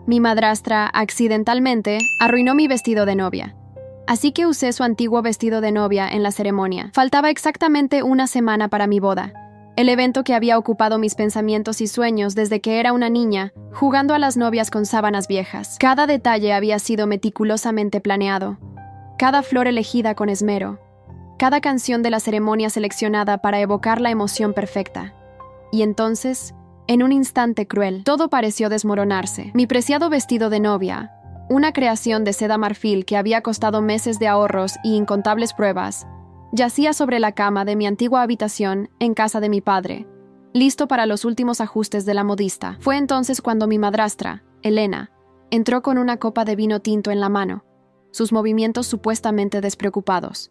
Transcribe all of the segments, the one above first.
mi madrastra, accidentalmente, arruinó mi vestido de novia. Así que usé su antiguo vestido de novia en la ceremonia. Faltaba exactamente una semana para mi boda, el evento que había ocupado mis pensamientos y sueños desde que era una niña, jugando a las novias con sábanas viejas. Cada detalle había sido meticulosamente planeado, cada flor elegida con esmero, cada canción de la ceremonia seleccionada para evocar la emoción perfecta. Y entonces, en un instante cruel, todo pareció desmoronarse. Mi preciado vestido de novia, una creación de seda marfil que había costado meses de ahorros y incontables pruebas, yacía sobre la cama de mi antigua habitación en casa de mi padre, listo para los últimos ajustes de la modista. Fue entonces cuando mi madrastra, Elena, entró con una copa de vino tinto en la mano, sus movimientos supuestamente despreocupados.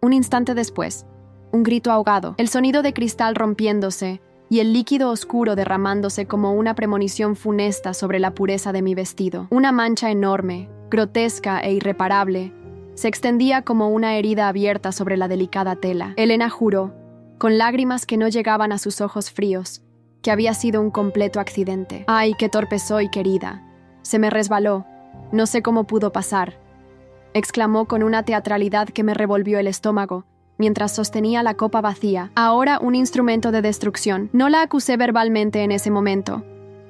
Un instante después, un grito ahogado, el sonido de cristal rompiéndose y el líquido oscuro derramándose como una premonición funesta sobre la pureza de mi vestido. Una mancha enorme, grotesca e irreparable, se extendía como una herida abierta sobre la delicada tela. Elena juró, con lágrimas que no llegaban a sus ojos fríos, que había sido un completo accidente. ¡Ay, qué torpe soy, querida! Se me resbaló. No sé cómo pudo pasar, exclamó con una teatralidad que me revolvió el estómago, mientras sostenía la copa vacía, ahora un instrumento de destrucción. No la acusé verbalmente en ese momento.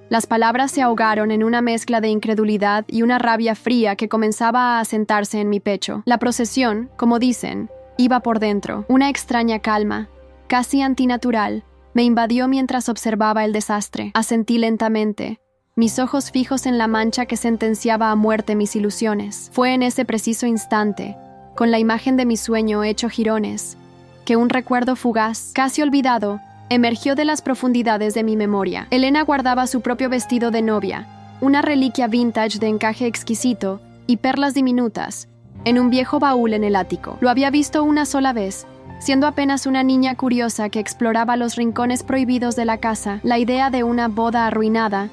Las palabras se ahogaron en una mezcla de incredulidad y una rabia fría que comenzaba a asentarse en mi pecho. La procesión, como dicen, iba por dentro. Una extraña calma, casi antinatural, me invadió mientras observaba el desastre. Asentí lentamente, mis ojos fijos en la mancha que sentenciaba a muerte mis ilusiones. Fue en ese preciso instante, con la imagen de mi sueño hecho jirones, que un recuerdo fugaz, casi olvidado, emergió de las profundidades de mi memoria. Elena guardaba su propio vestido de novia, una reliquia vintage de encaje exquisito y perlas diminutas, en un viejo baúl en el ático. Lo había visto una sola vez, siendo apenas una niña curiosa que exploraba los rincones prohibidos de la casa. La idea de una boda arruinada,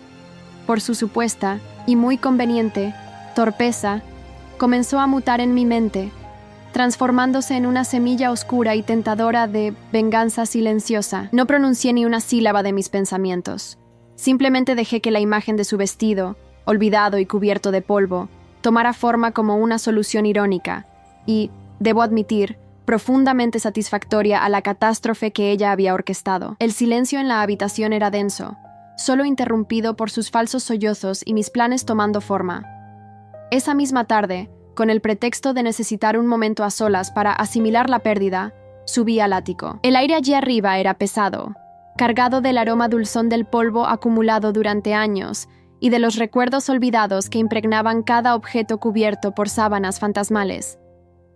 por su supuesta, y muy conveniente, torpeza, comenzó a mutar en mi mente, transformándose en una semilla oscura y tentadora de venganza silenciosa. No pronuncié ni una sílaba de mis pensamientos. Simplemente dejé que la imagen de su vestido, olvidado y cubierto de polvo, tomara forma como una solución irónica y, debo admitir, profundamente satisfactoria a la catástrofe que ella había orquestado. El silencio en la habitación era denso, solo interrumpido por sus falsos sollozos y mis planes tomando forma. Esa misma tarde, con el pretexto de necesitar un momento a solas para asimilar la pérdida, subí al ático. El aire allí arriba era pesado, cargado del aroma dulzón del polvo acumulado durante años y de los recuerdos olvidados que impregnaban cada objeto cubierto por sábanas fantasmales.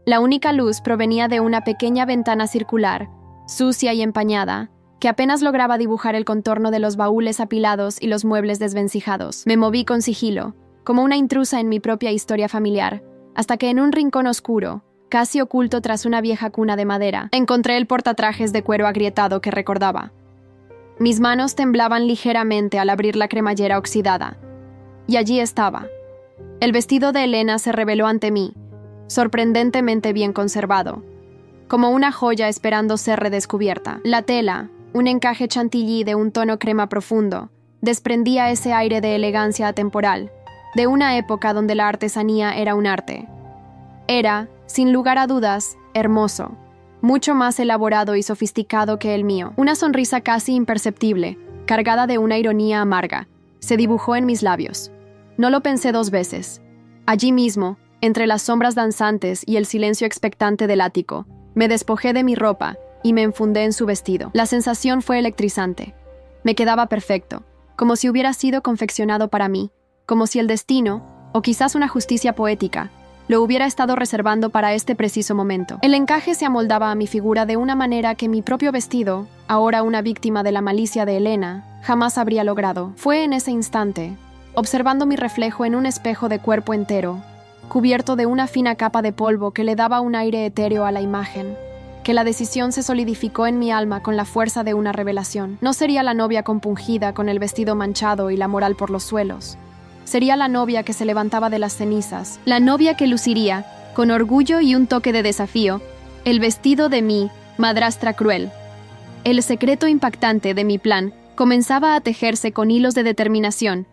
La única luz provenía de una pequeña ventana circular, sucia y empañada, que apenas lograba dibujar el contorno de los baúles apilados y los muebles desvencijados. Me moví con sigilo, como una intrusa en mi propia historia familiar, hasta que en un rincón oscuro, casi oculto tras una vieja cuna de madera, encontré el portatrajes de cuero agrietado que recordaba. Mis manos temblaban ligeramente al abrir la cremallera oxidada. Y allí estaba. El vestido de Elena se reveló ante mí, sorprendentemente bien conservado, como una joya esperando ser redescubierta. La tela, un encaje chantilly de un tono crema profundo, desprendía ese aire de elegancia atemporal, de una época donde la artesanía era un arte. Era, sin lugar a dudas, hermoso, mucho más elaborado y sofisticado que el mío. Una sonrisa casi imperceptible, cargada de una ironía amarga, se dibujó en mis labios. No lo pensé dos veces. Allí mismo, entre las sombras danzantes y el silencio expectante del ático, me despojé de mi ropa y me enfundé en su vestido. La sensación fue electrizante. Me quedaba perfecto, como si hubiera sido confeccionado para mí, como si el destino, o quizás una justicia poética, lo hubiera estado reservando para este preciso momento. El encaje se amoldaba a mi figura de una manera que mi propio vestido, ahora una víctima de la malicia de Elena, jamás habría logrado. Fue en ese instante, observando mi reflejo en un espejo de cuerpo entero, cubierto de una fina capa de polvo que le daba un aire etéreo a la imagen, que la decisión se solidificó en mi alma con la fuerza de una revelación. No sería la novia compungida con el vestido manchado y la moral por los suelos. Sería la novia que se levantaba de las cenizas, la novia que luciría, con orgullo y un toque de desafío, el vestido de mi madrastra cruel. El secreto impactante de mi plan comenzaba a tejerse con hilos de determinación,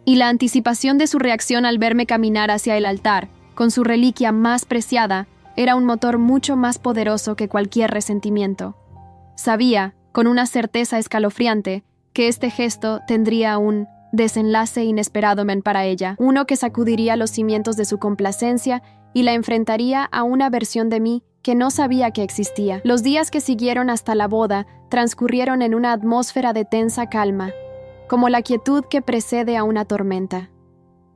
y la anticipación de su reacción al verme caminar hacia el altar, con su reliquia más preciada, era un motor mucho más poderoso que cualquier resentimiento. Sabía, con una certeza escalofriante, que este gesto tendría un desenlace inesperado para ella, uno que sacudiría los cimientos de su complacencia y la enfrentaría a una versión de mí que no sabía que existía. Los días que siguieron hasta la boda transcurrieron en una atmósfera de tensa calma, como la quietud que precede a una tormenta.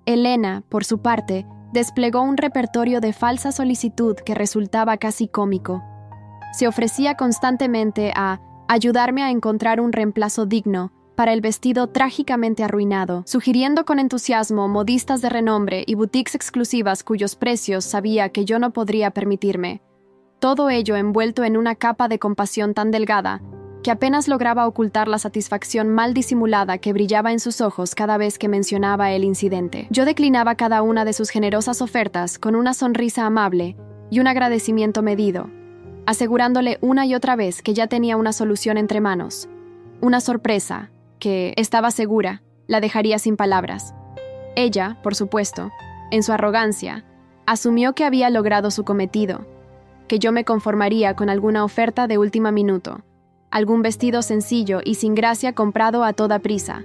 Elena, por su parte, desplegó un repertorio de falsa solicitud que resultaba casi cómico. Se ofrecía constantemente a ayudarme a encontrar un reemplazo digno para el vestido trágicamente arruinado, sugiriendo con entusiasmo modistas de renombre y boutiques exclusivas cuyos precios sabía que yo no podría permitirme. Todo ello envuelto en una capa de compasión tan delgada que apenas lograba ocultar la satisfacción mal disimulada que brillaba en sus ojos cada vez que mencionaba el incidente. Yo declinaba cada una de sus generosas ofertas con una sonrisa amable y un agradecimiento medido, asegurándole una y otra vez que ya tenía una solución entre manos, una sorpresa que, estaba segura, la dejaría sin palabras. Ella, por supuesto, en su arrogancia, asumió que había logrado su cometido, que yo me conformaría con alguna oferta de último minuto, algún vestido sencillo y sin gracia comprado a toda prisa,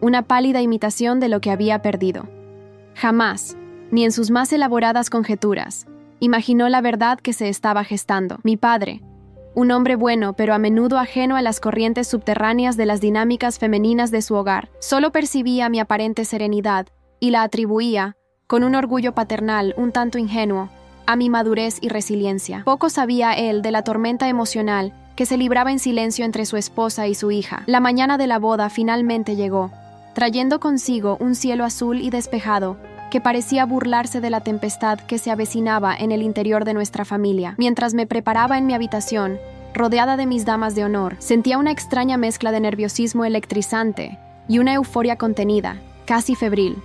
una pálida imitación de lo que había perdido. Jamás, ni en sus más elaboradas conjeturas, imaginó la verdad que se estaba gestando. Mi padre, un hombre bueno pero a menudo ajeno a las corrientes subterráneas de las dinámicas femeninas de su hogar, solo percibía mi aparente serenidad y la atribuía, con un orgullo paternal un tanto ingenuo, a mi madurez y resiliencia. Poco sabía él de la tormenta emocional que se libraba en silencio entre su esposa y su hija. La mañana de la boda finalmente llegó, trayendo consigo un cielo azul y despejado que parecía burlarse de la tempestad que se avecinaba en el interior de nuestra familia. Mientras me preparaba en mi habitación, rodeada de mis damas de honor, sentía una extraña mezcla de nerviosismo electrizante y una euforia contenida, casi febril.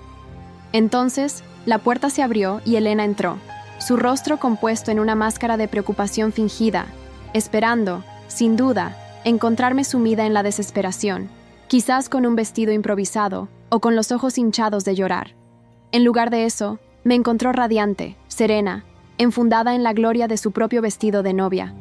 Entonces, la puerta se abrió y Elena entró, su rostro compuesto en una máscara de preocupación fingida, esperando, sin duda, encontrarme sumida en la desesperación, quizás con un vestido improvisado o con los ojos hinchados de llorar. En lugar de eso, me encontró radiante, serena, enfundada en la gloria de su propio vestido de novia.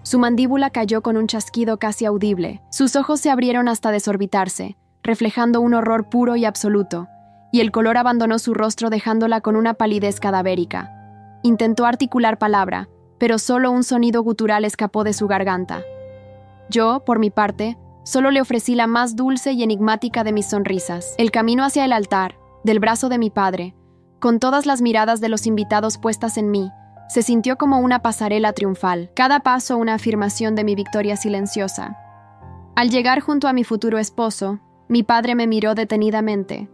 Su mandíbula cayó con un chasquido casi audible, sus ojos se abrieron hasta desorbitarse, reflejando un horror puro y absoluto, y el color abandonó su rostro dejándola con una palidez cadavérica. Intentó articular palabra, pero solo un sonido gutural escapó de su garganta. Yo, por mi parte, solo le ofrecí la más dulce y enigmática de mis sonrisas. El camino hacia el altar, del brazo de mi padre, con todas las miradas de los invitados puestas en mí, se sintió como una pasarela triunfal, cada paso una afirmación de mi victoria silenciosa. Al llegar junto a mi futuro esposo, mi padre me miró detenidamente.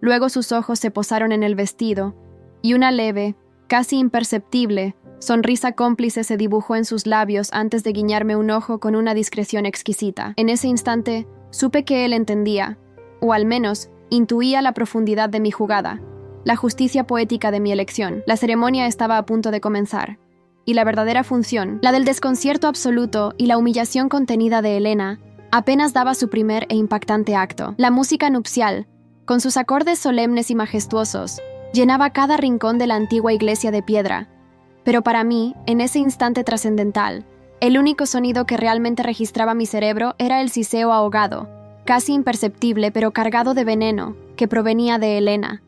Luego sus ojos se posaron en el vestido, y una leve, casi imperceptible, sonrisa cómplice se dibujó en sus labios antes de guiñarme un ojo con una discreción exquisita. En ese instante, supe que él entendía, o al menos, intuía la profundidad de mi jugada, la justicia poética de mi elección. La ceremonia estaba a punto de comenzar, y la verdadera función, la del desconcierto absoluto y la humillación contenida de Elena, apenas daba su primer e impactante acto. La música nupcial, con sus acordes solemnes y majestuosos, llenaba cada rincón de la antigua iglesia de piedra. Pero para mí, en ese instante trascendental, el único sonido que realmente registraba mi cerebro era el siseo ahogado, casi imperceptible pero cargado de veneno, que provenía de Elena.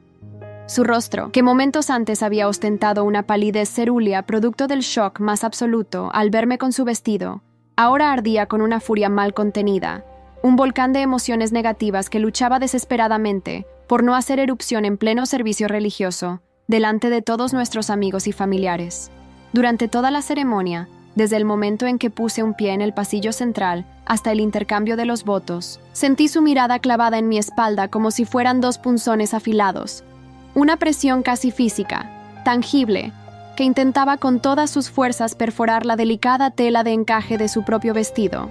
Su rostro, que momentos antes había ostentado una palidez cerúlea producto del shock más absoluto al verme con su vestido, ahora ardía con una furia mal contenida, un volcán de emociones negativas que luchaba desesperadamente por no hacer erupción en pleno servicio religioso, delante de todos nuestros amigos y familiares. Durante toda la ceremonia, desde el momento en que puse un pie en el pasillo central hasta el intercambio de los votos, sentí su mirada clavada en mi espalda como si fueran dos punzones afilados, una presión casi física, tangible, que intentaba con todas sus fuerzas perforar la delicada tela de encaje de su propio vestido,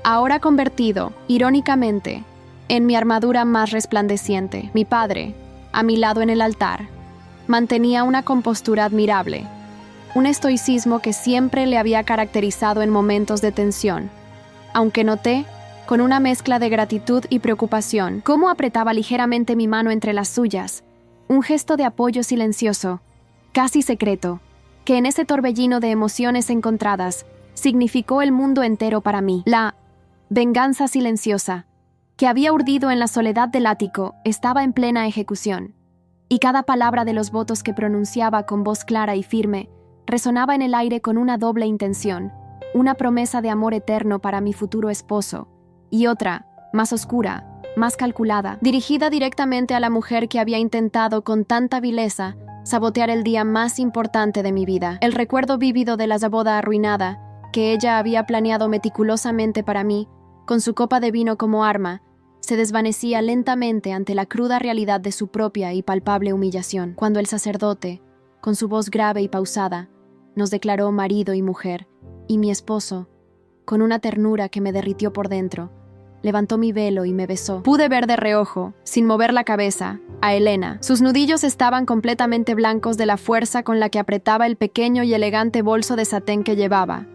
ahora convertido, irónicamente, en mi armadura más resplandeciente. Mi padre, a mi lado en el altar, mantenía una compostura admirable, un estoicismo que siempre le había caracterizado en momentos de tensión, aunque noté, con una mezcla de gratitud y preocupación. Cómo apretaba ligeramente mi mano entre las suyas. Un gesto de apoyo silencioso, casi secreto, que en ese torbellino de emociones encontradas significó el mundo entero para mí. La venganza silenciosa, que había urdido en la soledad del ático, estaba en plena ejecución, y cada palabra de los votos que pronunciaba con voz clara y firme resonaba en el aire con una doble intención, una promesa de amor eterno para mi futuro esposo, y otra, más oscura, más calculada, dirigida directamente a la mujer que había intentado con tanta vileza sabotear el día más importante de mi vida. El recuerdo vívido de la boda arruinada, que ella había planeado meticulosamente para mí, con su copa de vino como arma, se desvanecía lentamente ante la cruda realidad de su propia y palpable humillación, cuando el sacerdote, con su voz grave y pausada, nos declaró marido y mujer, y mi esposo, con una ternura que me derritió por dentro, levantó mi velo y me besó. Pude ver de reojo, sin mover la cabeza, a Elena. Sus nudillos estaban completamente blancos de la fuerza con la que apretaba el pequeño y elegante bolso de satén que llevaba,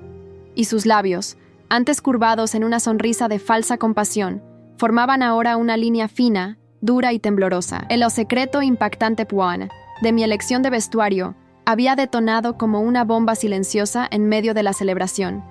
y sus labios, antes curvados en una sonrisa de falsa compasión, formaban ahora una línea fina, dura y temblorosa. El secreto impactante puan de mi elección de vestuario había detonado como una bomba silenciosa en medio de la celebración,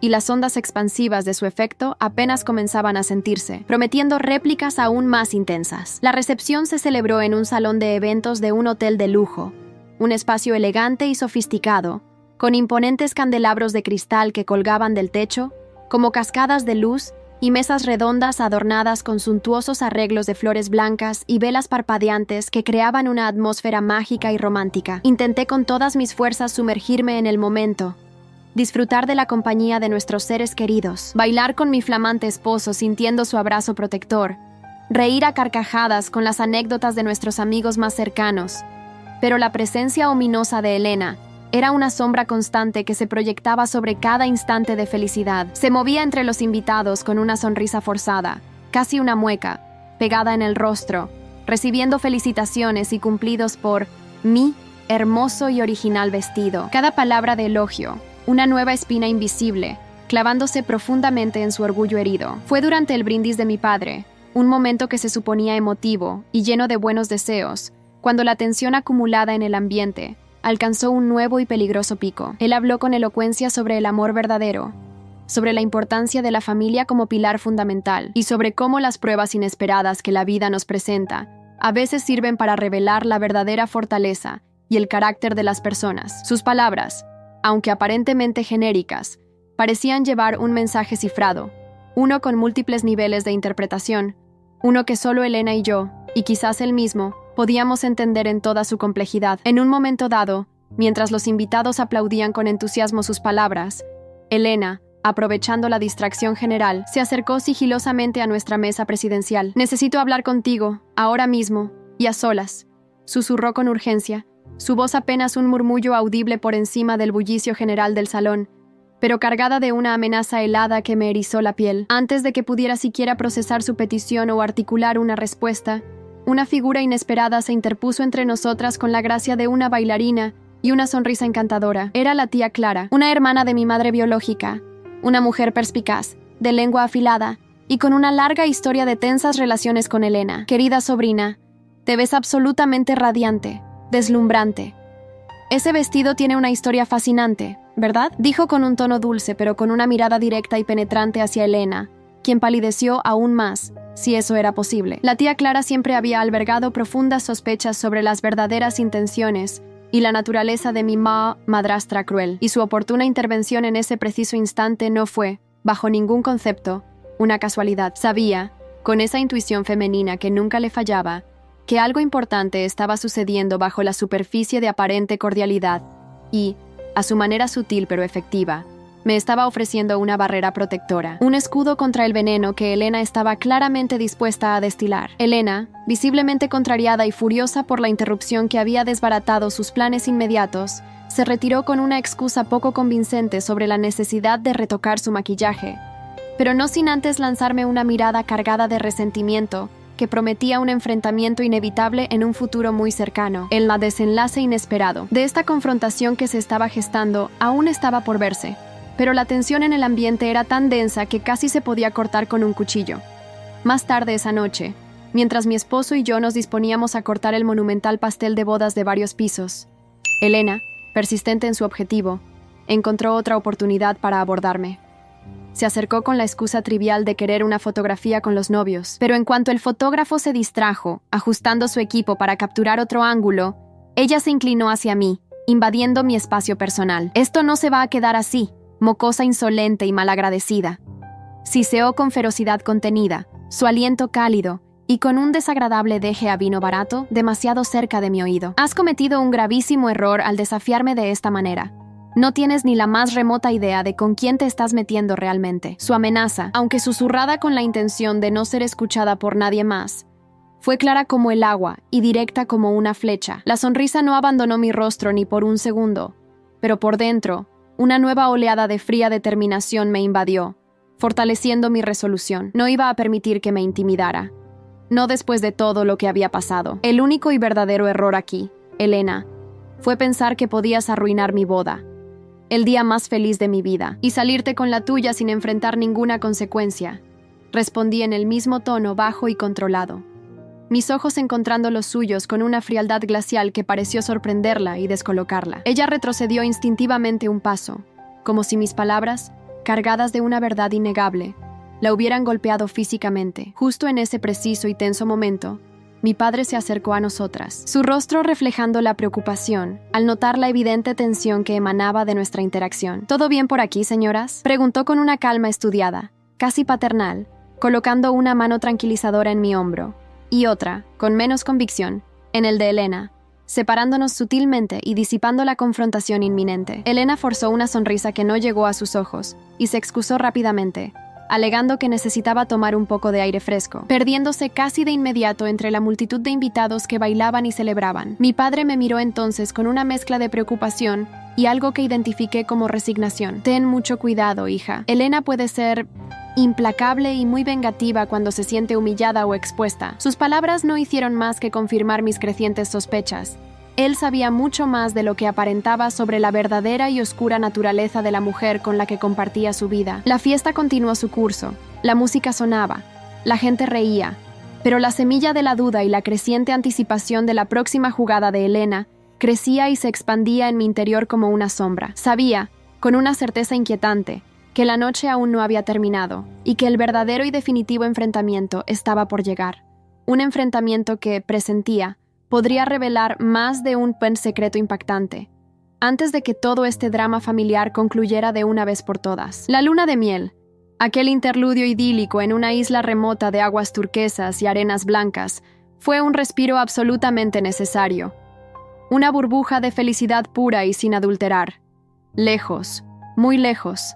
y las ondas expansivas de su efecto apenas comenzaban a sentirse, prometiendo réplicas aún más intensas. La recepción se celebró en un salón de eventos de un hotel de lujo, un espacio elegante y sofisticado, con imponentes candelabros de cristal que colgaban del techo, como cascadas de luz, y mesas redondas adornadas con suntuosos arreglos de flores blancas y velas parpadeantes que creaban una atmósfera mágica y romántica. Intenté con todas mis fuerzas sumergirme en el momento, disfrutar de la compañía de nuestros seres queridos, bailar con mi flamante esposo sintiendo su abrazo protector, reír a carcajadas con las anécdotas de nuestros amigos más cercanos. Pero la presencia ominosa de Elena era una sombra constante que se proyectaba sobre cada instante de felicidad. Se movía entre los invitados con una sonrisa forzada, casi una mueca, pegada en el rostro, recibiendo felicitaciones y cumplidos por mi hermoso y original vestido. Cada palabra de elogio, una nueva espina invisible, clavándose profundamente en su orgullo herido. Fue durante el brindis de mi padre, un momento que se suponía emotivo y lleno de buenos deseos, cuando la tensión acumulada en el ambiente alcanzó un nuevo y peligroso pico. Él habló con elocuencia sobre el amor verdadero, sobre la importancia de la familia como pilar fundamental y sobre cómo las pruebas inesperadas que la vida nos presenta a veces sirven para revelar la verdadera fortaleza y el carácter de las personas. Sus palabras, aunque aparentemente genéricas, parecían llevar un mensaje cifrado, uno con múltiples niveles de interpretación, uno que solo Elena y yo, y quizás él mismo, podíamos entender en toda su complejidad. En un momento dado, mientras los invitados aplaudían con entusiasmo sus palabras, Elena, aprovechando la distracción general, se acercó sigilosamente a nuestra mesa presidencial. «Necesito hablar contigo, ahora mismo, y a solas», susurró con urgencia, su voz apenas un murmullo audible por encima del bullicio general del salón, pero cargada de una amenaza helada que me erizó la piel. Antes de que pudiera siquiera procesar su petición o articular una respuesta, una figura inesperada se interpuso entre nosotras con la gracia de una bailarina y una sonrisa encantadora. Era la tía Clara, una hermana de mi madre biológica, una mujer perspicaz, de lengua afilada y con una larga historia de tensas relaciones con Elena. «Querida sobrina, te ves absolutamente radiante, deslumbrante. Ese vestido tiene una historia fascinante, ¿verdad?», dijo con un tono dulce pero con una mirada directa y penetrante hacia Elena, quien palideció aún más, si eso era posible. La tía Clara siempre había albergado profundas sospechas sobre las verdaderas intenciones y la naturaleza de mi madrastra cruel, y su oportuna intervención en ese preciso instante no fue, bajo ningún concepto, una casualidad. Sabía, con esa intuición femenina que nunca le fallaba, que algo importante estaba sucediendo bajo la superficie de aparente cordialidad y, a su manera sutil pero efectiva, me estaba ofreciendo una barrera protectora, un escudo contra el veneno que Elena estaba claramente dispuesta a destilar. Elena, visiblemente contrariada y furiosa por la interrupción que había desbaratado sus planes inmediatos, se retiró con una excusa poco convincente sobre la necesidad de retocar su maquillaje, pero no sin antes lanzarme una mirada cargada de resentimiento que prometía un enfrentamiento inevitable en un futuro muy cercano. El desenlace inesperado de esta confrontación que se estaba gestando aún estaba por verse, pero la tensión en el ambiente era tan densa que casi se podía cortar con un cuchillo. Más tarde esa noche, mientras mi esposo y yo nos disponíamos a cortar el monumental pastel de bodas de varios pisos, Elena, persistente en su objetivo, encontró otra oportunidad para abordarme. Se acercó con la excusa trivial de querer una fotografía con los novios, pero en cuanto el fotógrafo se distrajo, ajustando su equipo para capturar otro ángulo, ella se inclinó hacia mí, invadiendo mi espacio personal. «Esto no se va a quedar así», mocosa insolente y malagradecida. Siseó con ferocidad contenida, su aliento cálido, y con un desagradable deje a vino barato demasiado cerca de mi oído. «Has cometido un gravísimo error al desafiarme de esta manera. No tienes ni la más remota idea de con quién te estás metiendo realmente». Su amenaza, aunque susurrada con la intención de no ser escuchada por nadie más, fue clara como el agua y directa como una flecha. La sonrisa no abandonó mi rostro ni por un segundo, pero por dentro, una nueva oleada de fría determinación me invadió, fortaleciendo mi resolución. No iba a permitir que me intimidara. No después de todo lo que había pasado. El único y verdadero error aquí, Elena, fue pensar que podías arruinar mi boda, el día más feliz de mi vida, y salirte con la tuya sin enfrentar ninguna consecuencia. Respondí en el mismo tono bajo y controlado, mis ojos encontrando los suyos con una frialdad glacial que pareció sorprenderla y descolocarla. Ella retrocedió instintivamente un paso, como si mis palabras, cargadas de una verdad innegable, la hubieran golpeado físicamente. Justo en ese preciso y tenso momento, mi padre se acercó a nosotras, su rostro reflejando la preocupación al notar la evidente tensión que emanaba de nuestra interacción. «¿Todo bien por aquí, señoras?», preguntó con una calma estudiada, casi paternal, colocando una mano tranquilizadora en mi hombro y otra, con menos convicción, en el de Elena, separándonos sutilmente y disipando la confrontación inminente. Elena forzó una sonrisa que no llegó a sus ojos y se excusó rápidamente, alegando que necesitaba tomar un poco de aire fresco, perdiéndose casi de inmediato entre la multitud de invitados que bailaban y celebraban. Mi padre me miró entonces con una mezcla de preocupación y algo que identifiqué como resignación. «Ten mucho cuidado, hija. Elena puede ser implacable y muy vengativa cuando se siente humillada o expuesta». Sus palabras no hicieron más que confirmar mis crecientes sospechas. Él sabía mucho más de lo que aparentaba sobre la verdadera y oscura naturaleza de la mujer con la que compartía su vida. La fiesta continuó su curso, la música sonaba, la gente reía, pero la semilla de la duda y la creciente anticipación de la próxima jugada de Elena crecía y se expandía en mi interior como una sombra. Sabía, con una certeza inquietante, que la noche aún no había terminado y que el verdadero y definitivo enfrentamiento estaba por llegar. Un enfrentamiento que, presentía, podría revelar más de un secreto impactante, antes de que todo este drama familiar concluyera de una vez por todas. La luna de miel, aquel interludio idílico en una isla remota de aguas turquesas y arenas blancas, fue un respiro absolutamente necesario. Una burbuja de felicidad pura y sin adulterar. Lejos, muy lejos,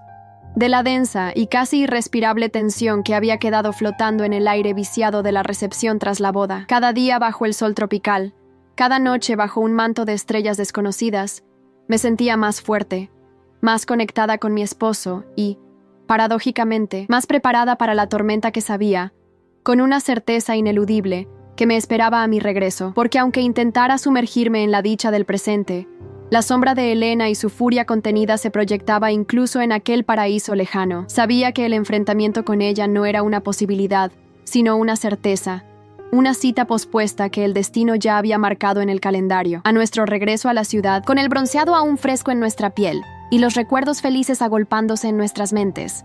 de la densa y casi irrespirable tensión que había quedado flotando en el aire viciado de la recepción tras la boda. Cada día bajo el sol tropical, cada noche bajo un manto de estrellas desconocidas, me sentía más fuerte, más conectada con mi esposo y, paradójicamente, más preparada para la tormenta que sabía, con una certeza ineludible, que me esperaba a mi regreso, porque aunque intentara sumergirme en la dicha del presente, la sombra de Elena y su furia contenida se proyectaba incluso en aquel paraíso lejano. Sabía que el enfrentamiento con ella no era una posibilidad, sino una certeza, una cita pospuesta que el destino ya había marcado en el calendario. A nuestro regreso a la ciudad, con el bronceado aún fresco en nuestra piel y los recuerdos felices agolpándose en nuestras mentes,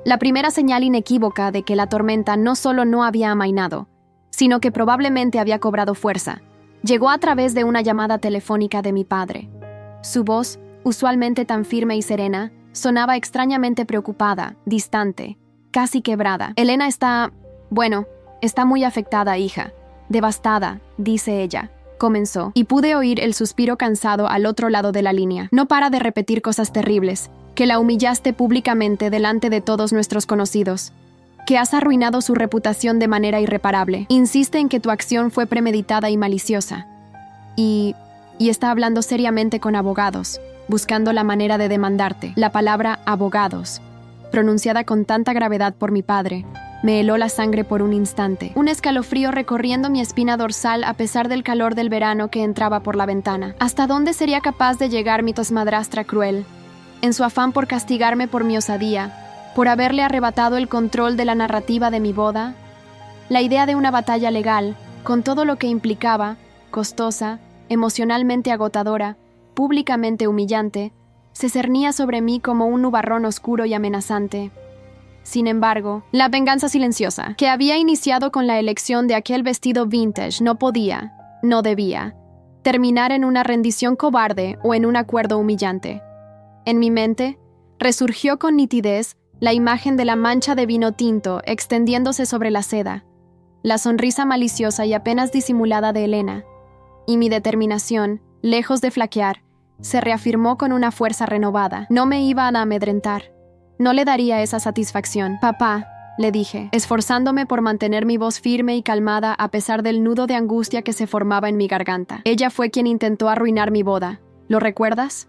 la primera señal inequívoca de que la tormenta no solo no había amainado, sino que probablemente había cobrado fuerza, llegó a través de una llamada telefónica de mi padre. Su voz, usualmente tan firme y serena, sonaba extrañamente preocupada, distante, casi quebrada. «Elena está muy afectada, hija. Devastada», dice ella. Comenzó, y pude oír el suspiro cansado al otro lado de la línea. «No para de repetir cosas terribles, que la humillaste públicamente delante de todos nuestros conocidos, que has arruinado su reputación de manera irreparable. Insiste en que tu acción fue premeditada y maliciosa. Y está hablando seriamente con abogados, buscando la manera de demandarte». La palabra abogados, pronunciada con tanta gravedad por mi padre, me heló la sangre por un instante, un escalofrío recorriendo mi espina dorsal a pesar del calor del verano que entraba por la ventana. ¿Hasta dónde sería capaz de llegar mi tosmadrastra cruel? en su afán por castigarme por mi osadía, por haberle arrebatado el control de la narrativa de mi boda. La idea de una batalla legal, con todo lo que implicaba, costosa, emocionalmente agotadora, públicamente humillante, se cernía sobre mí como un nubarrón oscuro y amenazante. Sin embargo, la venganza silenciosa, que había iniciado con la elección de aquel vestido vintage, no debía, terminar en una rendición cobarde o en un acuerdo humillante. En mi mente, resurgió con nitidez la imagen de la mancha de vino tinto extendiéndose sobre la seda, la sonrisa maliciosa y apenas disimulada de Elena, y mi determinación, lejos de flaquear, se reafirmó con una fuerza renovada. No me iba a amedrentar. No le daría esa satisfacción. «Papá», le dije, esforzándome por mantener mi voz firme y calmada a pesar del nudo de angustia que se formaba en mi garganta. Ella fue quien intentó arruinar mi boda. ¿Lo recuerdas?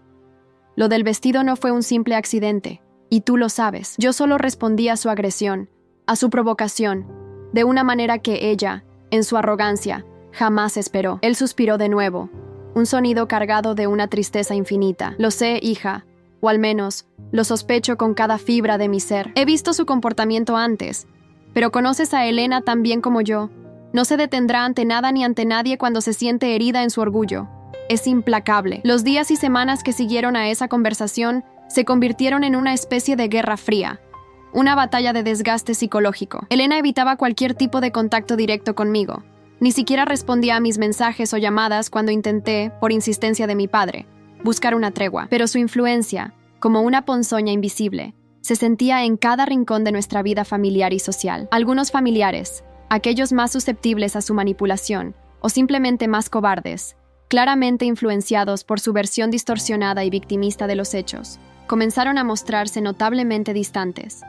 Lo del vestido no fue un simple accidente, y tú lo sabes. Yo solo respondí a su agresión, a su provocación, de una manera que ella, en su arrogancia, jamás esperó. Él suspiró de nuevo, un sonido cargado de una tristeza infinita. «Lo sé, hija, o al menos, lo sospecho con cada fibra de mi ser. He visto su comportamiento antes, pero conoces a Elena tan bien como yo. No se detendrá ante nada ni ante nadie cuando se siente herida en su orgullo. Es implacable». Los días y semanas que siguieron a esa conversación se convirtieron en una especie de guerra fría, una batalla de desgaste psicológico. Elena evitaba cualquier tipo de contacto directo conmigo. Ni siquiera respondía a mis mensajes o llamadas cuando intenté, por insistencia de mi padre, buscar una tregua. Pero su influencia, como una ponzoña invisible, se sentía en cada rincón de nuestra vida familiar y social. Algunos familiares, aquellos más susceptibles a su manipulación, o simplemente más cobardes, claramente influenciados por su versión distorsionada y victimista de los hechos, comenzaron a mostrarse notablemente distantes,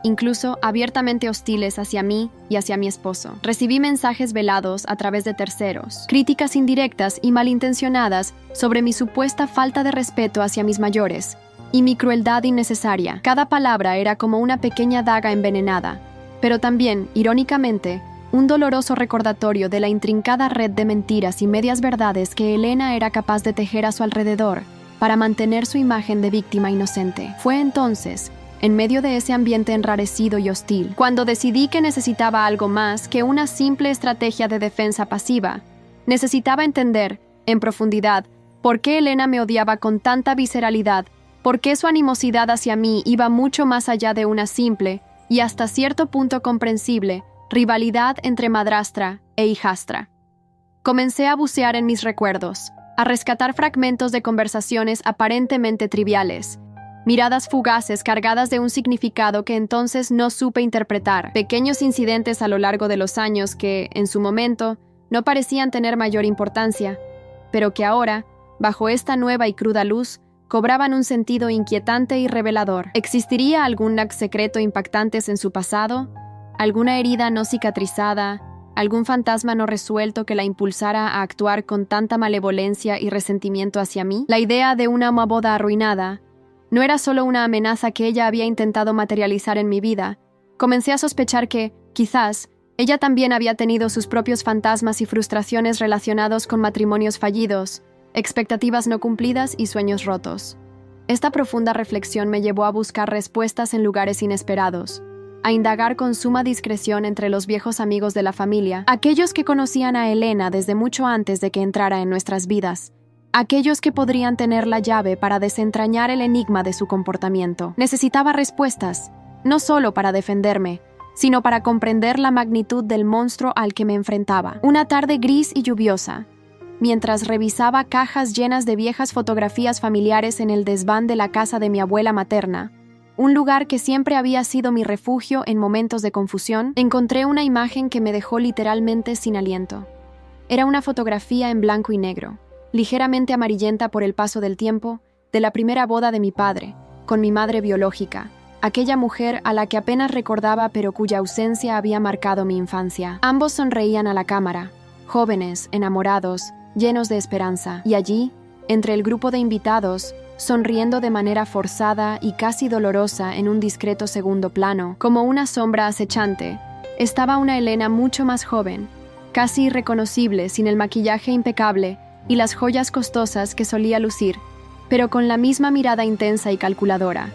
incluso abiertamente hostiles hacia mí y hacia mi esposo. Recibí mensajes velados a través de terceros, críticas indirectas y malintencionadas sobre mi supuesta falta de respeto hacia mis mayores y mi crueldad innecesaria. Cada palabra era como una pequeña daga envenenada, pero también, irónicamente, un doloroso recordatorio de la intrincada red de mentiras y medias verdades que Elena era capaz de tejer a su alrededor para mantener su imagen de víctima inocente. Fue entonces, en medio de ese ambiente enrarecido y hostil, cuando decidí que necesitaba algo más que una simple estrategia de defensa pasiva. Necesitaba entender, en profundidad, por qué Elena me odiaba con tanta visceralidad, por qué su animosidad hacia mí iba mucho más allá de una simple, y hasta cierto punto comprensible, rivalidad entre madrastra e hijastra. Comencé a bucear en mis recuerdos, a rescatar fragmentos de conversaciones aparentemente triviales, miradas fugaces cargadas de un significado que entonces no supe interpretar, pequeños incidentes a lo largo de los años que, en su momento, no parecían tener mayor importancia, pero que ahora, bajo esta nueva y cruda luz, cobraban un sentido inquietante y revelador. ¿Existiría algún secreto impactante en su pasado? ¿Alguna herida no cicatrizada? ¿Algún fantasma no resuelto que la impulsara a actuar con tanta malevolencia y resentimiento hacia mí? La idea de una boda arruinada no era solo una amenaza que ella había intentado materializar en mi vida. Comencé a sospechar que, quizás, ella también había tenido sus propios fantasmas y frustraciones relacionados con matrimonios fallidos, expectativas no cumplidas y sueños rotos. Esta profunda reflexión me llevó a buscar respuestas en lugares inesperados, a indagar con suma discreción entre los viejos amigos de la familia, aquellos que conocían a Elena desde mucho antes de que entrara en nuestras vidas, aquellos que podrían tener la llave para desentrañar el enigma de su comportamiento. Necesitaba respuestas, no solo para defenderme, sino para comprender la magnitud del monstruo al que me enfrentaba. Una tarde gris y lluviosa, mientras revisaba cajas llenas de viejas fotografías familiares en el desván de la casa de mi abuela materna, un lugar que siempre había sido mi refugio en momentos de confusión, encontré una imagen que me dejó literalmente sin aliento. Era una fotografía en blanco y negro, ligeramente amarillenta por el paso del tiempo, de la primera boda de mi padre, con mi madre biológica, aquella mujer a la que apenas recordaba pero cuya ausencia había marcado mi infancia. Ambos sonreían a la cámara, jóvenes, enamorados, llenos de esperanza, y allí, entre el grupo de invitados, sonriendo de manera forzada y casi dolorosa en un discreto segundo plano, como una sombra acechante, estaba una Elena mucho más joven, casi irreconocible sin el maquillaje impecable y las joyas costosas que solía lucir, pero con la misma mirada intensa y calculadora.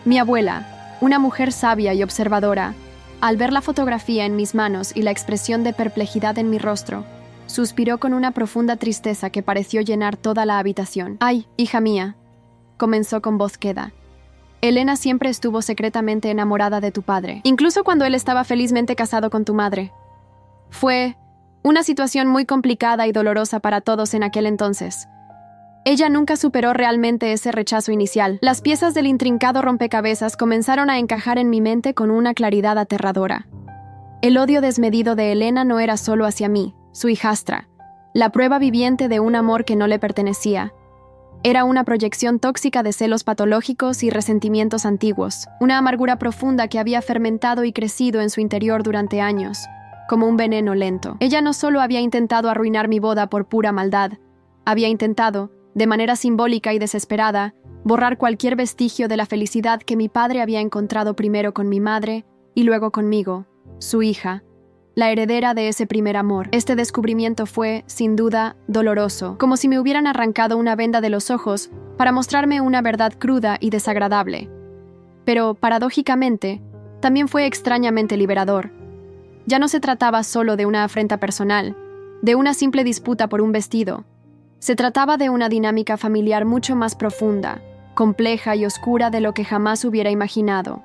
Mi abuela, una mujer sabia y observadora, al ver la fotografía en mis manos y la expresión de perplejidad en mi rostro, suspiró con una profunda tristeza que pareció llenar toda la habitación. «Ay, hija mía», comenzó con voz queda. «Elena siempre estuvo secretamente enamorada de tu padre, incluso cuando él estaba felizmente casado con tu madre. Fue una situación muy complicada y dolorosa para todos en aquel entonces. Ella nunca superó realmente ese rechazo inicial. Las piezas del intrincado rompecabezas comenzaron a encajar en mi mente con una claridad aterradora. El odio desmedido de Elena no era solo hacia mí, su hijastra, la prueba viviente de un amor que no le pertenecía. Era una proyección tóxica de celos patológicos y resentimientos antiguos, una amargura profunda que había fermentado y crecido en su interior durante años, como un veneno lento. Ella no solo había intentado arruinar mi boda por pura maldad, había intentado, de manera simbólica y desesperada, borrar cualquier vestigio de la felicidad que mi padre había encontrado primero con mi madre y luego conmigo, su hija, la heredera de ese primer amor. Este descubrimiento fue, sin duda, doloroso, como si me hubieran arrancado una venda de los ojos para mostrarme una verdad cruda y desagradable. Pero, paradójicamente, también fue extrañamente liberador. Ya no se trataba solo de una afrenta personal, de una simple disputa por un vestido. Se trataba de una dinámica familiar mucho más profunda, compleja y oscura de lo que jamás hubiera imaginado.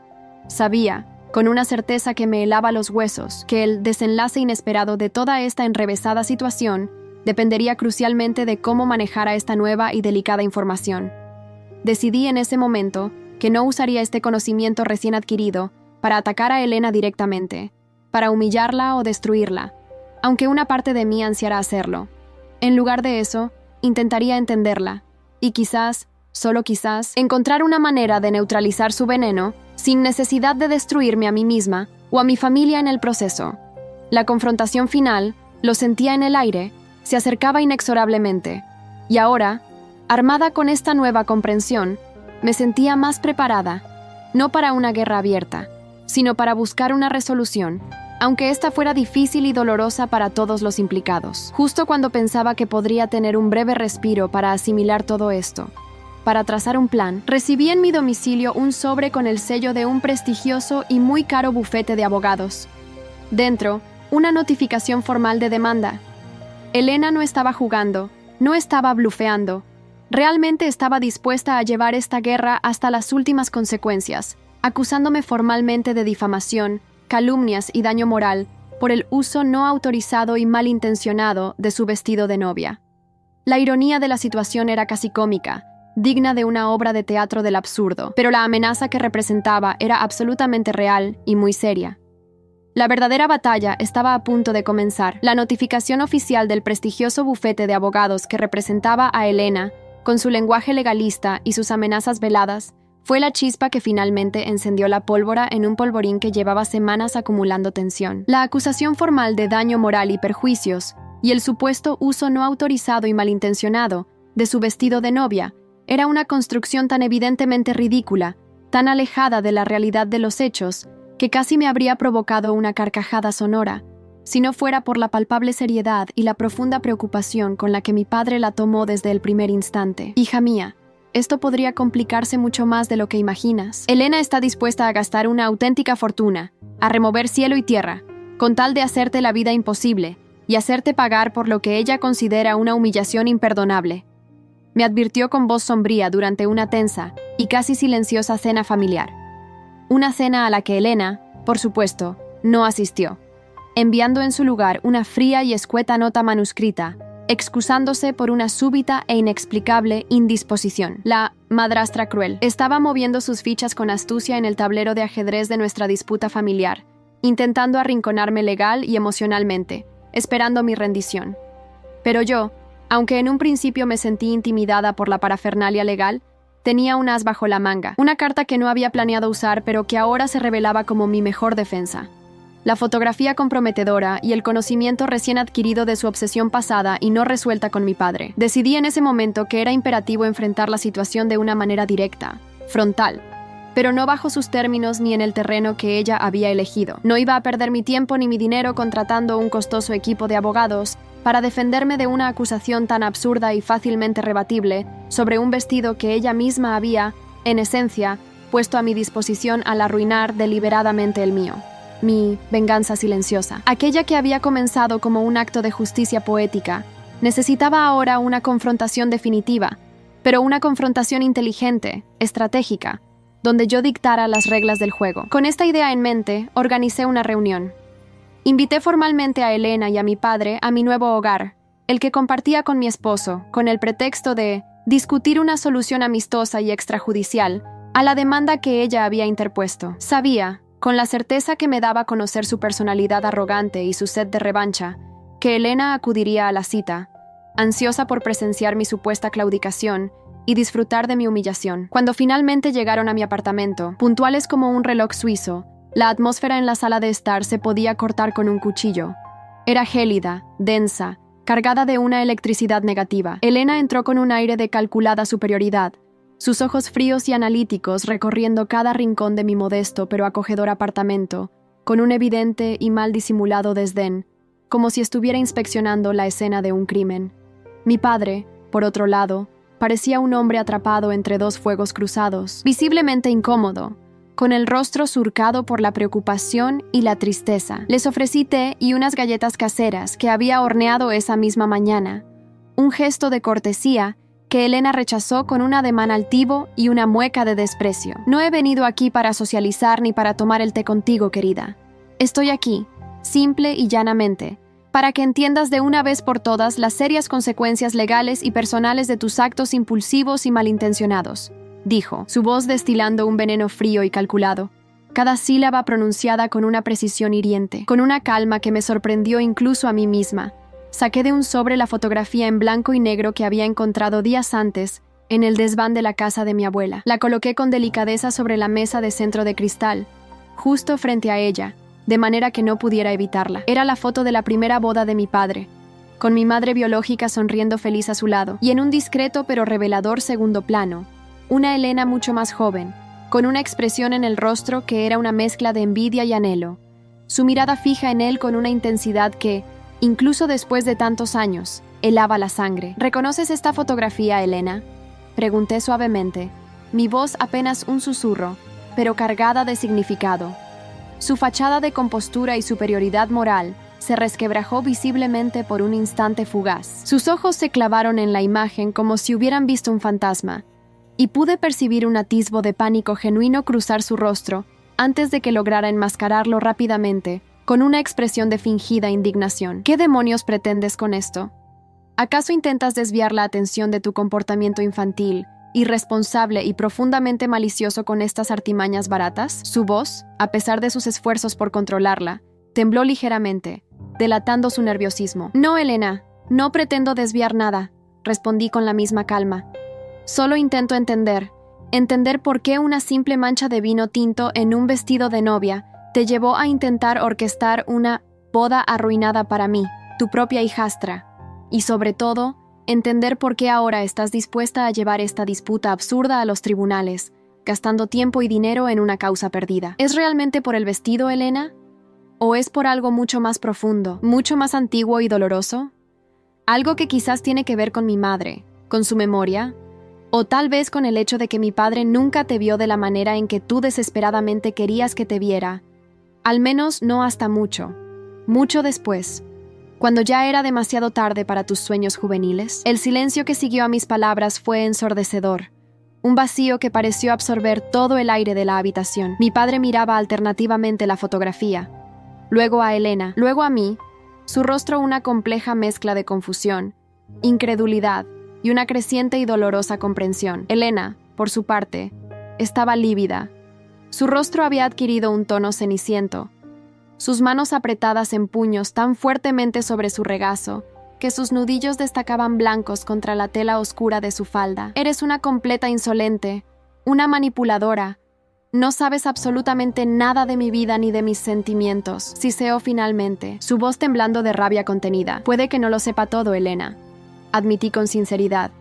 Sabía, con una certeza que me helaba los huesos, que el desenlace inesperado de toda esta enrevesada situación dependería crucialmente de cómo manejara esta nueva y delicada información. Decidí en ese momento que no usaría este conocimiento recién adquirido para atacar a Elena directamente, para humillarla o destruirla, aunque una parte de mí ansiara hacerlo. En lugar de eso, intentaría entenderla, y quizás, solo quizás, encontrar una manera de neutralizar su veneno sin necesidad de destruirme a mí misma o a mi familia en el proceso. La confrontación final, lo sentía en el aire, se acercaba inexorablemente, y ahora, armada con esta nueva comprensión, me sentía más preparada, no para una guerra abierta, sino para buscar una resolución, aunque esta fuera difícil y dolorosa para todos los implicados. Justo cuando pensaba que podría tener un breve respiro para asimilar todo esto, para trazar un plan, recibí en mi domicilio un sobre con el sello de un prestigioso y muy caro bufete de abogados. Dentro, una notificación formal de demanda. Elena no estaba jugando, no estaba blufeando. Realmente estaba dispuesta a llevar esta guerra hasta las últimas consecuencias, acusándome formalmente de difamación, calumnias y daño moral por el uso no autorizado y malintencionado de su vestido de novia. La ironía de la situación era casi cómica, digna de una obra de teatro del absurdo, pero la amenaza que representaba era absolutamente real y muy seria. La verdadera batalla estaba a punto de comenzar. La notificación oficial del prestigioso bufete de abogados que representaba a Elena, con su lenguaje legalista y sus amenazas veladas, fue la chispa que finalmente encendió la pólvora en un polvorín que llevaba semanas acumulando tensión. La acusación formal de daño moral y perjuicios, y el supuesto uso no autorizado y malintencionado de su vestido de novia, era una construcción tan evidentemente ridícula, tan alejada de la realidad de los hechos, que casi me habría provocado una carcajada sonora, si no fuera por la palpable seriedad y la profunda preocupación con la que mi padre la tomó desde el primer instante. «Hija mía, esto podría complicarse mucho más de lo que imaginas. Elena está dispuesta a gastar una auténtica fortuna, a remover cielo y tierra, con tal de hacerte la vida imposible y hacerte pagar por lo que ella considera una humillación imperdonable», me advirtió con voz sombría durante una tensa y casi silenciosa cena familiar. Una cena a la que Elena, por supuesto, no asistió, enviando en su lugar una fría y escueta nota manuscrita, excusándose por una súbita e inexplicable indisposición. La madrastra cruel estaba moviendo sus fichas con astucia en el tablero de ajedrez de nuestra disputa familiar, intentando arrinconarme legal y emocionalmente, esperando mi rendición. Pero yo, aunque en un principio me sentí intimidada por la parafernalia legal, tenía un as bajo la manga, una carta que no había planeado usar pero que ahora se revelaba como mi mejor defensa. La fotografía comprometedora y el conocimiento recién adquirido de su obsesión pasada y no resuelta con mi padre. Decidí en ese momento que era imperativo enfrentar la situación de una manera directa, frontal, pero no bajo sus términos ni en el terreno que ella había elegido. No iba a perder mi tiempo ni mi dinero contratando un costoso equipo de abogados para defenderme de una acusación tan absurda y fácilmente rebatible sobre un vestido que ella misma había, en esencia, puesto a mi disposición al arruinar deliberadamente el mío. Mi venganza silenciosa, aquella que había comenzado como un acto de justicia poética, necesitaba ahora una confrontación definitiva, pero una confrontación inteligente, estratégica, donde yo dictara las reglas del juego. Con esta idea en mente, organicé una reunión. Invité formalmente a Elena y a mi padre a mi nuevo hogar, el que compartía con mi esposo, con el pretexto de discutir una solución amistosa y extrajudicial a la demanda que ella había interpuesto. Sabía, con la certeza que me daba conocer su personalidad arrogante y su sed de revancha, que Elena acudiría a la cita, ansiosa por presenciar mi supuesta claudicación y disfrutar de mi humillación. Cuando finalmente llegaron a mi apartamento, puntuales como un reloj suizo, la atmósfera en la sala de estar se podía cortar con un cuchillo. Era gélida, densa, cargada de una electricidad negativa. Elena entró con un aire de calculada superioridad, sus ojos fríos y analíticos recorriendo cada rincón de mi modesto pero acogedor apartamento, con un evidente y mal disimulado desdén, como si estuviera inspeccionando la escena de un crimen. Mi padre, por otro lado, parecía un hombre atrapado entre dos fuegos cruzados, visiblemente incómodo, con el rostro surcado por la preocupación y la tristeza. Les ofrecí té y unas galletas caseras que había horneado esa misma mañana, un gesto de cortesía que Elena rechazó con un ademán altivo y una mueca de desprecio. No he venido aquí para socializar ni para tomar el té contigo, querida. Estoy aquí, simple y llanamente, para que entiendas de una vez por todas las serias consecuencias legales y personales de tus actos impulsivos y malintencionados, dijo, su voz destilando un veneno frío y calculado, cada sílaba pronunciada con una precisión hiriente, con una calma que me sorprendió incluso a mí misma. Saqué de un sobre la fotografía en blanco y negro que había encontrado días antes en el desván de la casa de mi abuela. La coloqué con delicadeza sobre la mesa de centro de cristal, justo frente a ella, de manera que no pudiera evitarla. Era la foto de la primera boda de mi padre, con mi madre biológica sonriendo feliz a su lado, y en un discreto pero revelador segundo plano, una Elena mucho más joven, con una expresión en el rostro que era una mezcla de envidia y anhelo, su mirada fija en él con una intensidad que, incluso después de tantos años, helaba la sangre. ¿Reconoces esta fotografía, Elena?, pregunté suavemente, mi voz apenas un susurro, pero cargada de significado. Su fachada de compostura y superioridad moral se resquebrajó visiblemente por un instante fugaz. Sus ojos se clavaron en la imagen como si hubieran visto un fantasma, y pude percibir un atisbo de pánico genuino cruzar su rostro antes de que lograra enmascararlo rápidamente con una expresión de fingida indignación. ¿Qué demonios pretendes con esto? ¿Acaso intentas desviar la atención de tu comportamiento infantil, irresponsable y profundamente malicioso con estas artimañas baratas? Su voz, a pesar de sus esfuerzos por controlarla, tembló ligeramente, delatando su nerviosismo. No, Elena, no pretendo desviar nada, respondí con la misma calma. Solo intento entender por qué una simple mancha de vino tinto en un vestido de novia te llevó a intentar orquestar una boda arruinada para mí, tu propia hijastra, y sobre todo, entender por qué ahora estás dispuesta a llevar esta disputa absurda a los tribunales, gastando tiempo y dinero en una causa perdida. ¿Es realmente por el vestido, Elena? ¿O es por algo mucho más profundo, mucho más antiguo y doloroso? Algo que quizás tiene que ver con mi madre, con su memoria, o tal vez con el hecho de que mi padre nunca te vio de la manera en que tú desesperadamente querías que te viera, al menos no hasta mucho después. Cuando ya era demasiado tarde para tus sueños juveniles, el silencio que siguió a mis palabras fue ensordecedor, un vacío que pareció absorber todo el aire de la habitación. Mi padre miraba alternativamente la fotografía, luego a Elena, luego a mí, su rostro una compleja mezcla de confusión, incredulidad y una creciente y dolorosa comprensión. Elena, por su parte, estaba lívida. Su rostro había adquirido un tono ceniciento, sus manos apretadas en puños tan fuertemente sobre su regazo que sus nudillos destacaban blancos contra la tela oscura de su falda. Eres una completa insolente, una manipuladora. No sabes absolutamente nada de mi vida ni de mis sentimientos, siseó finalmente, su voz temblando de rabia contenida. Puede que no lo sepa todo, Elena, admití con sinceridad,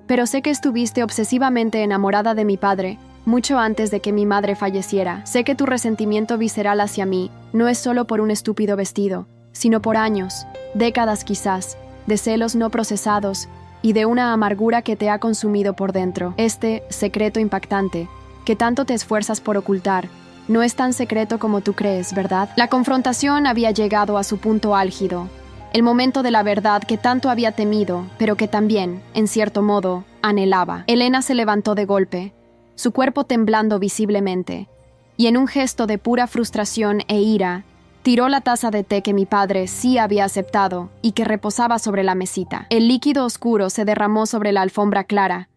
pero sé que estuviste obsesivamente enamorada de mi padre mucho antes de que mi madre falleciera. Sé que tu resentimiento visceral hacia mí no es solo por un estúpido vestido, sino por años, décadas quizás, de celos no procesados y de una amargura que te ha consumido por dentro. Este secreto impactante, que tanto te esfuerzas por ocultar, no es tan secreto como tú crees, ¿verdad? La confrontación había llegado a su punto álgido, el momento de la verdad que tanto había temido, pero que también, en cierto modo, anhelaba. Elena se levantó de golpe, su cuerpo temblando visiblemente, y en un gesto de pura frustración e ira, tiró la taza de té que mi padre sí había aceptado y que reposaba sobre la mesita. El líquido oscuro se derramó sobre la alfombra clara,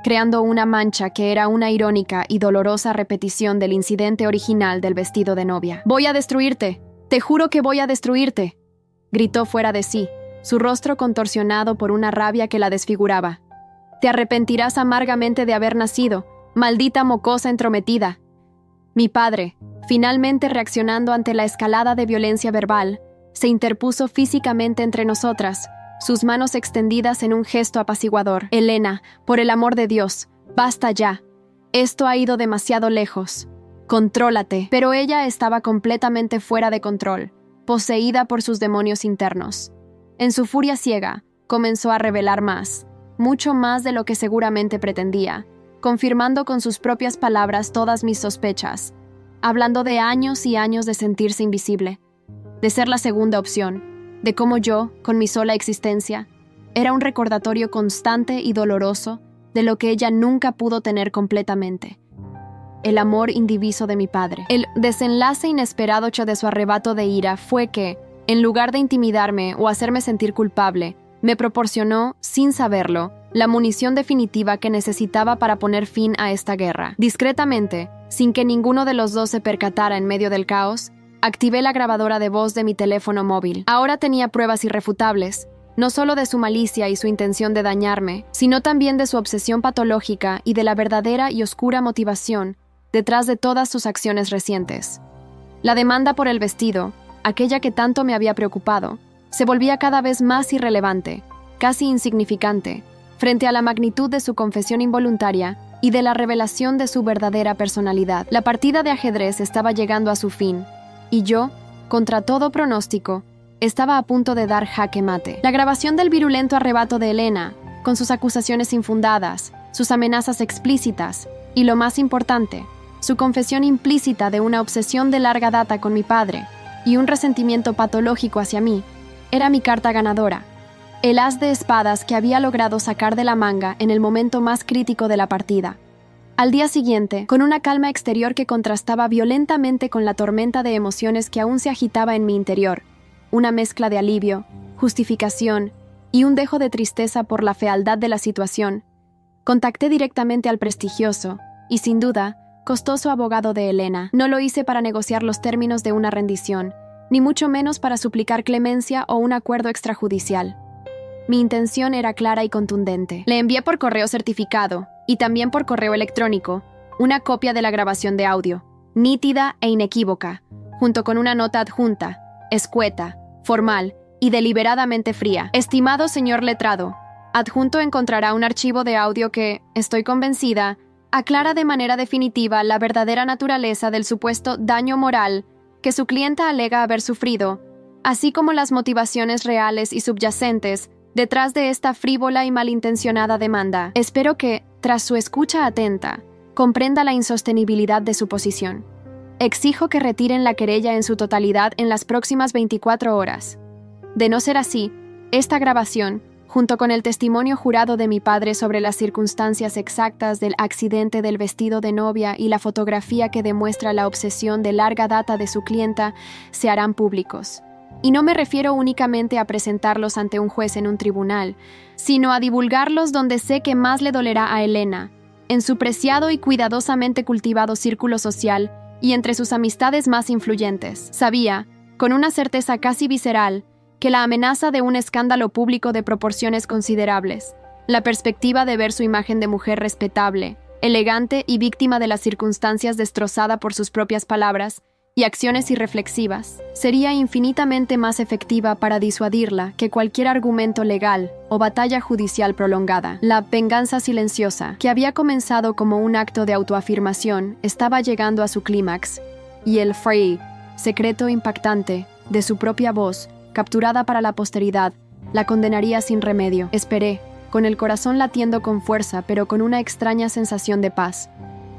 creando una mancha que era una irónica y dolorosa repetición del incidente original del vestido de novia. «Voy a destruirte. Te juro que voy a destruirte», gritó fuera de sí, su rostro contorsionado por una rabia que la desfiguraba. «Te arrepentirás amargamente de haber nacido, maldita mocosa entrometida». Mi padre, finalmente reaccionando ante la escalada de violencia verbal, se interpuso físicamente entre nosotras, sus manos extendidas en un gesto apaciguador. «Elena, por el amor de Dios, basta ya. Esto ha ido demasiado lejos. Contrólate». Pero ella estaba completamente fuera de control, poseída por sus demonios internos. En su furia ciega, comenzó a revelar más, mucho más de lo que seguramente pretendía, confirmando con sus propias palabras todas mis sospechas, hablando de años y años de sentirse invisible, de ser la segunda opción, de cómo yo, con mi sola existencia, era un recordatorio constante y doloroso de lo que ella nunca pudo tener completamente: el amor indiviso de mi padre. El desenlace inesperado de su arrebato de ira fue que, en lugar de intimidarme o hacerme sentir culpable, me proporcionó, sin saberlo, la munición definitiva que necesitaba para poner fin a esta guerra. Discretamente, sin que ninguno de los dos se percatara en medio del caos, activé la grabadora de voz de mi teléfono móvil. Ahora tenía pruebas irrefutables, no solo de su malicia y su intención de dañarme, sino también de su obsesión patológica y de la verdadera y oscura motivación detrás de todas sus acciones recientes. La demanda por el vestido, aquella que tanto me había preocupado, se volvía cada vez más irrelevante, casi insignificante, frente a la magnitud de su confesión involuntaria y de la revelación de su verdadera personalidad. La partida de ajedrez estaba llegando a su fin, y yo, contra todo pronóstico, estaba a punto de dar jaque mate. La grabación del virulento arrebato de Elena, con sus acusaciones infundadas, sus amenazas explícitas, y lo más importante, su confesión implícita de una obsesión de larga data con mi padre y un resentimiento patológico hacia mí, era mi carta ganadora, el as de espadas que había logrado sacar de la manga en el momento más crítico de la partida. Al día siguiente, con una calma exterior que contrastaba violentamente con la tormenta de emociones que aún se agitaba en mi interior, una mezcla de alivio, justificación y un dejo de tristeza por la fealdad de la situación, contacté directamente al prestigioso y, sin duda, costoso abogado de Elena. No lo hice para negociar los términos de una rendición, ni mucho menos para suplicar clemencia o un acuerdo extrajudicial. Mi intención era clara y contundente. Le envié por correo certificado, y también por correo electrónico, una copia de la grabación de audio, nítida e inequívoca, junto con una nota adjunta, escueta, formal y deliberadamente fría. «Estimado señor letrado, adjunto encontrará un archivo de audio que, estoy convencida, aclara de manera definitiva la verdadera naturaleza del supuesto daño moral que su clienta alega haber sufrido, así como las motivaciones reales y subyacentes detrás de esta frívola y malintencionada demanda. Espero que, tras su escucha atenta, comprenda la insostenibilidad de su posición. Exijo que retiren la querella en su totalidad en las próximas 24 horas. De no ser así, esta grabación, junto con el testimonio jurado de mi padre sobre las circunstancias exactas del accidente del vestido de novia y la fotografía que demuestra la obsesión de larga data de su clienta, se harán públicos. Y no me refiero únicamente a presentarlos ante un juez en un tribunal, sino a divulgarlos donde sé que más le dolerá a Elena, en su preciado y cuidadosamente cultivado círculo social y entre sus amistades más influyentes. Sabía, con una certeza casi visceral, que la amenaza de un escándalo público de proporciones considerables, la perspectiva de ver su imagen de mujer respetable, elegante y víctima de las circunstancias destrozada por sus propias palabras y acciones irreflexivas, sería infinitamente más efectiva para disuadirla que cualquier argumento legal o batalla judicial prolongada. La venganza silenciosa, que había comenzado como un acto de autoafirmación, estaba llegando a su clímax, y el secreto impactante de su propia voz, capturada para la posteridad, La condenaría sin remedio. Esperé, con el corazón latiendo con fuerza, pero con una extraña sensación de paz.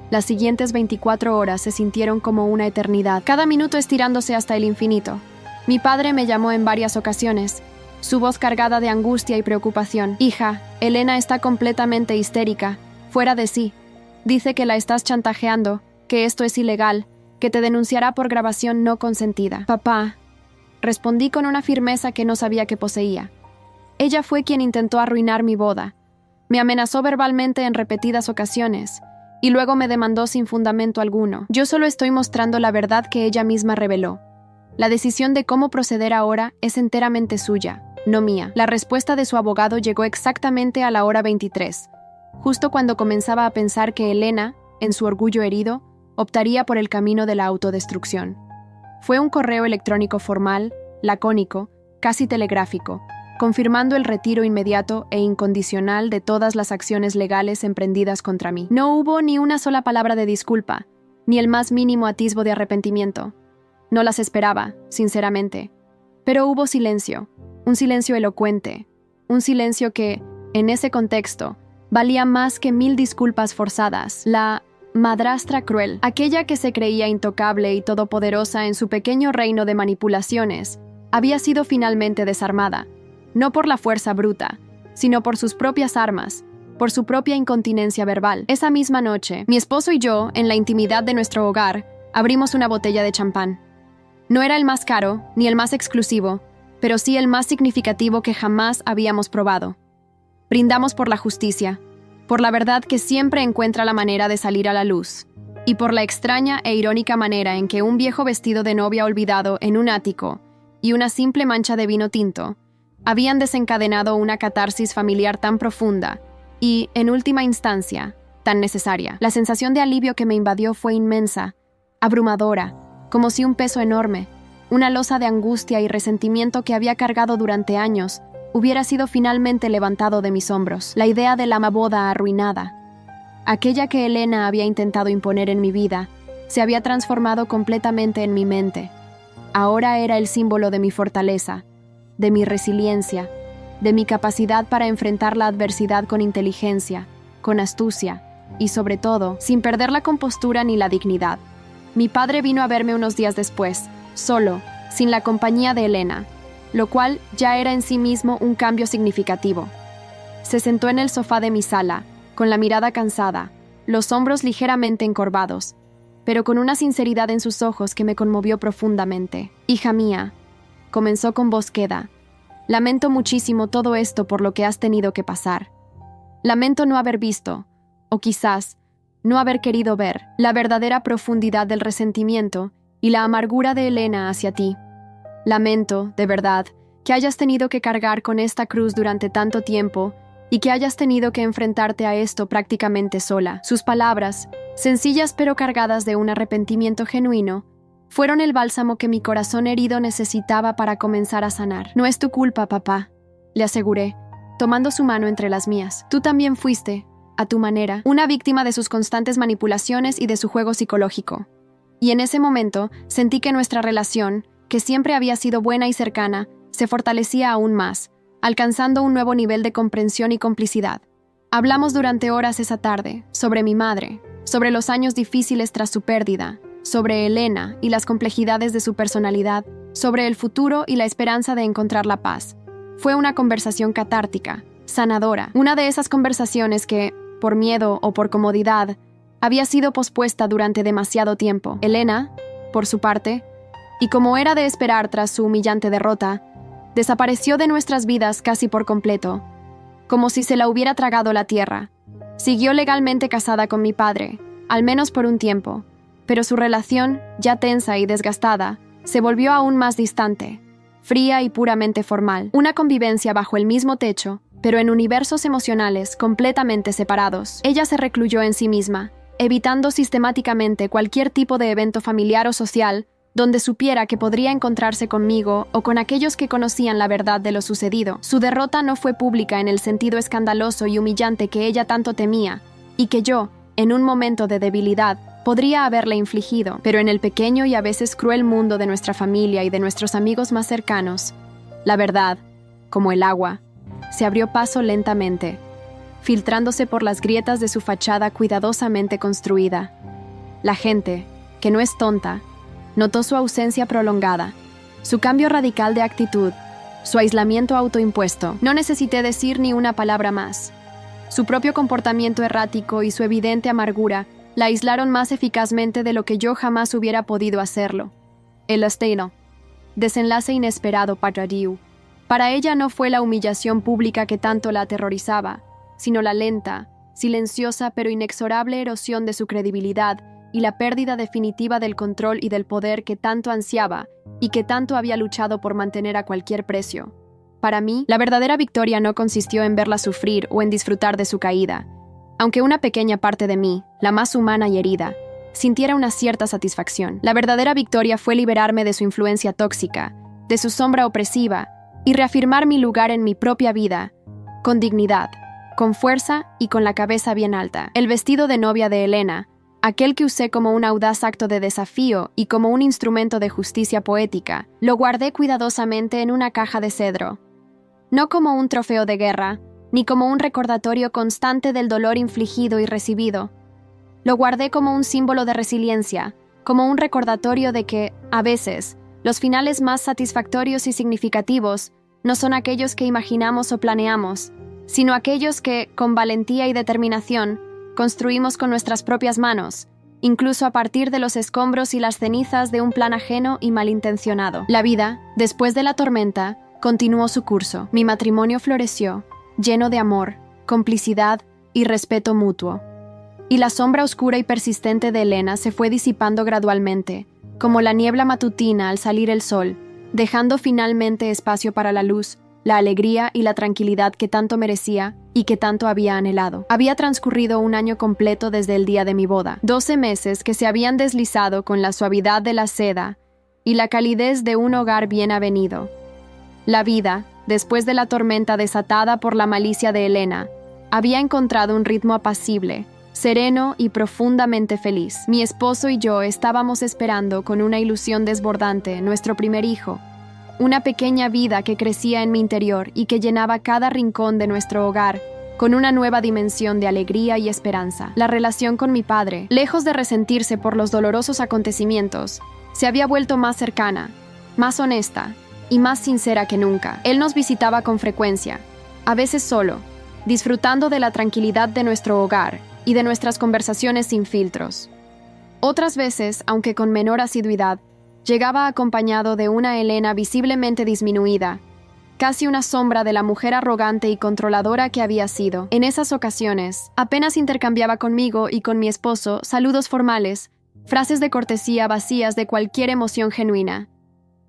Las siguientes 24 horas se sintieron como una eternidad, cada minuto estirándose hasta el infinito. Mi padre me llamó en varias ocasiones, su voz cargada de angustia y preocupación. «Hija, Elena está completamente histérica, fuera de sí. Dice que la estás chantajeando, que esto es ilegal, que te denunciará por grabación no consentida». «Papá», respondí con una firmeza que no sabía que poseía. Ella fue quien intentó arruinar mi boda. Me amenazó verbalmente en repetidas ocasiones, y luego me demandó sin fundamento alguno. Yo solo estoy mostrando la verdad que ella misma reveló. La decisión de cómo proceder ahora es enteramente suya, no mía. La respuesta de su abogado llegó exactamente a la hora 23, justo cuando comenzaba a pensar que Elena, en su orgullo herido, optaría por el camino de la autodestrucción. Fue un correo electrónico formal, lacónico, casi telegráfico, confirmando el retiro inmediato e incondicional de todas las acciones legales emprendidas contra mí. No hubo ni una sola palabra de disculpa, ni el más mínimo atisbo de arrepentimiento. No las esperaba, sinceramente. Pero hubo silencio, un silencio elocuente, un silencio que, en ese contexto, valía más que 1000 disculpas forzadas. La madrastra cruel, aquella que se creía intocable y todopoderosa en su pequeño reino de manipulaciones, había sido finalmente desarmada. No por la fuerza bruta, sino por sus propias armas, por su propia incontinencia verbal. Esa misma noche, mi esposo y yo, en la intimidad de nuestro hogar, abrimos una botella de champán. No era el más caro, ni el más exclusivo, pero sí el más significativo que jamás habíamos probado. Brindamos por la justicia, por la verdad que siempre encuentra la manera de salir a la luz, y por la extraña e irónica manera en que un viejo vestido de novia olvidado en un ático y una simple mancha de vino tinto habían desencadenado una catarsis familiar tan profunda y, en última instancia, tan necesaria. La sensación de alivio que me invadió fue inmensa, abrumadora, como si un peso enorme, una losa de angustia y resentimiento que había cargado durante años, hubiera sido finalmente levantado de mis hombros. La idea de la boda arruinada, aquella que Elena había intentado imponer en mi vida, se había transformado completamente en mi mente. Ahora era el símbolo de mi fortaleza, de mi resiliencia, de mi capacidad para enfrentar la adversidad con inteligencia, con astucia y, sobre todo, sin perder la compostura ni la dignidad. Mi padre vino a verme unos días después, solo, sin la compañía de Elena, lo cual ya era en sí mismo un cambio significativo. Se sentó en el sofá de mi sala, con la mirada cansada, los hombros ligeramente encorvados, pero con una sinceridad en sus ojos que me conmovió profundamente. «Hija mía», comenzó con voz queda, «lamento muchísimo todo esto por lo que has tenido que pasar. Lamento no haber visto, o quizás, no haber querido ver, la verdadera profundidad del resentimiento y la amargura de Elena hacia ti. Lamento, de verdad, que hayas tenido que cargar con esta cruz durante tanto tiempo y que hayas tenido que enfrentarte a esto prácticamente sola». Sus palabras, sencillas pero cargadas de un arrepentimiento genuino, fueron el bálsamo que mi corazón herido necesitaba para comenzar a sanar. «No es tu culpa, papá», le aseguré, tomando su mano entre las mías. «Tú también fuiste, a tu manera, una víctima de sus constantes manipulaciones y de su juego psicológico. Y en ese momento sentí que nuestra relación, que siempre había sido buena y cercana, se fortalecía aún más, alcanzando un nuevo nivel de comprensión y complicidad. Hablamos durante horas esa tarde, sobre mi madre, sobre los años difíciles tras su pérdida, sobre Elena y las complejidades de su personalidad, sobre el futuro y la esperanza de encontrar la paz. Fue una conversación catártica, sanadora, una de esas conversaciones que, por miedo o por comodidad, había sido pospuesta durante demasiado tiempo. Elena, por su parte, y como era de esperar tras su humillante derrota, desapareció de nuestras vidas casi por completo, como si se la hubiera tragado la tierra. Siguió legalmente casada con mi padre, al menos por un tiempo, pero su relación, ya tensa y desgastada, se volvió aún más distante, fría y puramente formal. Una convivencia bajo el mismo techo, pero en universos emocionales completamente separados. Ella se recluyó en sí misma, evitando sistemáticamente cualquier tipo de evento familiar o social donde supiera que podría encontrarse conmigo o con aquellos que conocían la verdad de lo sucedido. Su derrota no fue pública en el sentido escandaloso y humillante que ella tanto temía, y que yo, en un momento de debilidad, podría haberle infligido, pero en el pequeño y a veces cruel mundo de nuestra familia y de nuestros amigos más cercanos, la verdad, como el agua, se abrió paso lentamente, filtrándose por las grietas de su fachada cuidadosamente construida. La gente, que no es tonta, notó su ausencia prolongada, su cambio radical de actitud, su aislamiento autoimpuesto. No necesité decir ni una palabra más. Su propio comportamiento errático y su evidente amargura la aislaron más eficazmente de lo que yo jamás hubiera podido hacerlo. El destino. Desenlace inesperado para Ryu. Para ella no fue la humillación pública que tanto la aterrorizaba, sino la lenta, silenciosa pero inexorable erosión de su credibilidad y la pérdida definitiva del control y del poder que tanto ansiaba y que tanto había luchado por mantener a cualquier precio. Para mí, la verdadera victoria no consistió en verla sufrir o en disfrutar de su caída, aunque una pequeña parte de mí, la más humana y herida, sintiera una cierta satisfacción. La verdadera victoria fue liberarme de su influencia tóxica, de su sombra opresiva, y reafirmar mi lugar en mi propia vida, con dignidad, con fuerza y con la cabeza bien alta. El vestido de novia de Elena, aquel que usé como un audaz acto de desafío y como un instrumento de justicia poética, lo guardé cuidadosamente en una caja de cedro. No como un trofeo de guerra, ni como un recordatorio constante del dolor infligido y recibido. Lo guardé como un símbolo de resiliencia, como un recordatorio de que, a veces, los finales más satisfactorios y significativos no son aquellos que imaginamos o planeamos, sino aquellos que, con valentía y determinación, construimos con nuestras propias manos, incluso a partir de los escombros y las cenizas de un plan ajeno y malintencionado. La vida, después de la tormenta, continuó su curso. Mi matrimonio floreció, lleno de amor, complicidad y respeto mutuo. Y la sombra oscura y persistente de Elena se fue disipando gradualmente, como la niebla matutina al salir el sol, dejando finalmente espacio para la luz, la alegría y la tranquilidad que tanto merecía y que tanto había anhelado. Había transcurrido un año completo desde el día de mi boda, 12 meses que se habían deslizado con la suavidad de la seda y la calidez de un hogar bien avenido. La vida, después de la tormenta desatada por la malicia de Elena, había encontrado un ritmo apacible, sereno y profundamente feliz. Mi esposo y yo estábamos esperando con una ilusión desbordante nuestro primer hijo, una pequeña vida que crecía en mi interior y que llenaba cada rincón de nuestro hogar con una nueva dimensión de alegría y esperanza. La relación con mi padre, lejos de resentirse por los dolorosos acontecimientos, se había vuelto más cercana, más honesta y más sincera que nunca. Él nos visitaba con frecuencia, a veces solo, disfrutando de la tranquilidad de nuestro hogar y de nuestras conversaciones sin filtros. Otras veces, aunque con menor asiduidad, llegaba acompañado de una Elena visiblemente disminuida, casi una sombra de la mujer arrogante y controladora que había sido. En esas ocasiones, apenas intercambiaba conmigo y con mi esposo saludos formales, frases de cortesía vacías de cualquier emoción genuina.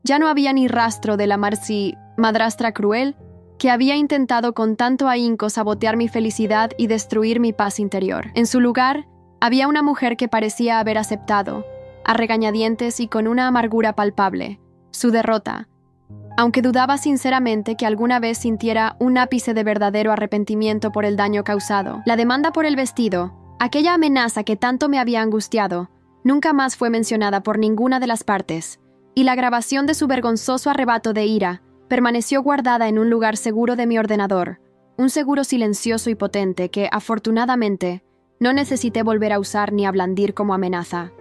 Ya no había ni rastro de la madrastra cruel que había intentado con tanto ahínco sabotear mi felicidad y destruir mi paz interior. En su lugar, había una mujer que parecía haber aceptado, a regañadientes y con una amargura palpable, su derrota, aunque dudaba sinceramente que alguna vez sintiera un ápice de verdadero arrepentimiento por el daño causado. La demanda por el vestido, aquella amenaza que tanto me había angustiado, nunca más fue mencionada por ninguna de las partes, y la grabación de su vergonzoso arrebato de ira permaneció guardada en un lugar seguro de mi ordenador, un seguro silencioso y potente que, afortunadamente, no necesité volver a usar ni a blandir como amenaza.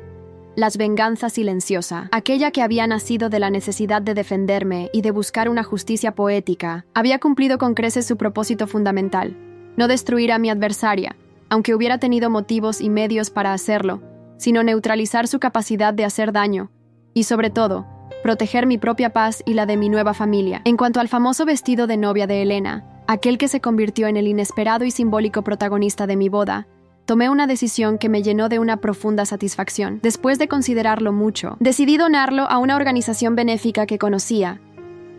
La venganza silenciosa, aquella que había nacido de la necesidad de defenderme y de buscar una justicia poética, había cumplido con creces su propósito fundamental: no destruir a mi adversaria, aunque hubiera tenido motivos y medios para hacerlo, sino neutralizar su capacidad de hacer daño, y sobre todo, proteger mi propia paz y la de mi nueva familia. En cuanto al famoso vestido de novia de Elena, aquel que se convirtió en el inesperado y simbólico protagonista de mi boda, tomé una decisión que me llenó de una profunda satisfacción. Después de considerarlo mucho, decidí donarlo a una organización benéfica que conocía,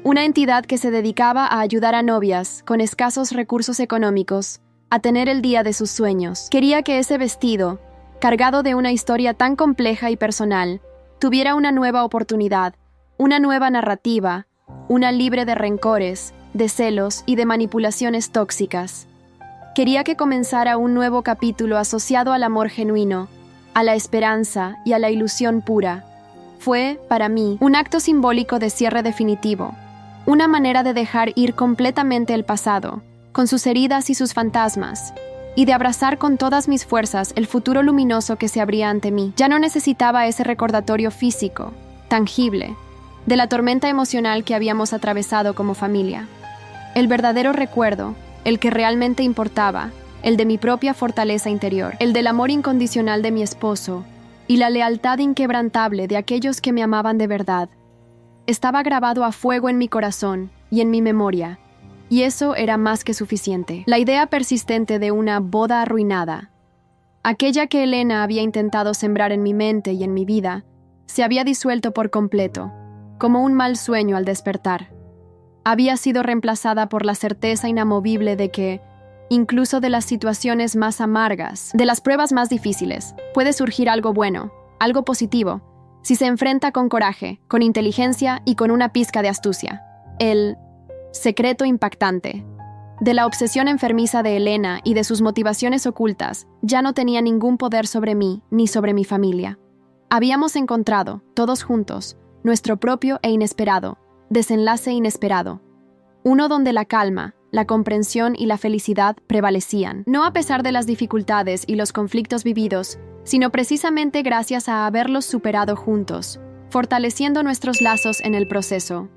una entidad que se dedicaba a ayudar a novias con escasos recursos económicos a tener el día de sus sueños. Quería que ese vestido, cargado de una historia tan compleja y personal, tuviera una nueva oportunidad, una nueva narrativa, una libre de rencores, de celos y de manipulaciones tóxicas. Quería que comenzara un nuevo capítulo asociado al amor genuino, a la esperanza y a la ilusión pura. Fue, para mí, un acto simbólico de cierre definitivo, Una manera de dejar ir completamente el pasado, con sus heridas y sus fantasmas, y de abrazar con todas mis fuerzas el futuro luminoso que se abría ante mí. Ya no necesitaba ese recordatorio físico, tangible, de la tormenta emocional que habíamos atravesado como familia. El verdadero recuerdo, el que realmente importaba, el de mi propia fortaleza interior, el del amor incondicional de mi esposo y la lealtad inquebrantable de aquellos que me amaban de verdad, estaba grabado a fuego en mi corazón y en mi memoria, y eso era más que suficiente. La idea persistente de una boda arruinada, aquella que Elena había intentado sembrar en mi mente y en mi vida, se había disuelto por completo, como un mal sueño al despertar. Había sido reemplazada por la certeza inamovible de que, incluso de las situaciones más amargas, de las pruebas más difíciles, puede surgir algo bueno, algo positivo, si se enfrenta con coraje, con inteligencia y con una pizca de astucia. El secreto impactante de la obsesión enfermiza de Elena y de sus motivaciones ocultas ya no tenía ningún poder sobre mí ni sobre mi familia. Habíamos encontrado, todos juntos, nuestro propio e inesperado desenlace inesperado, uno donde la calma, la comprensión y la felicidad prevalecían, no a pesar de las dificultades y los conflictos vividos, sino precisamente gracias a haberlos superado juntos, fortaleciendo nuestros lazos en el proceso.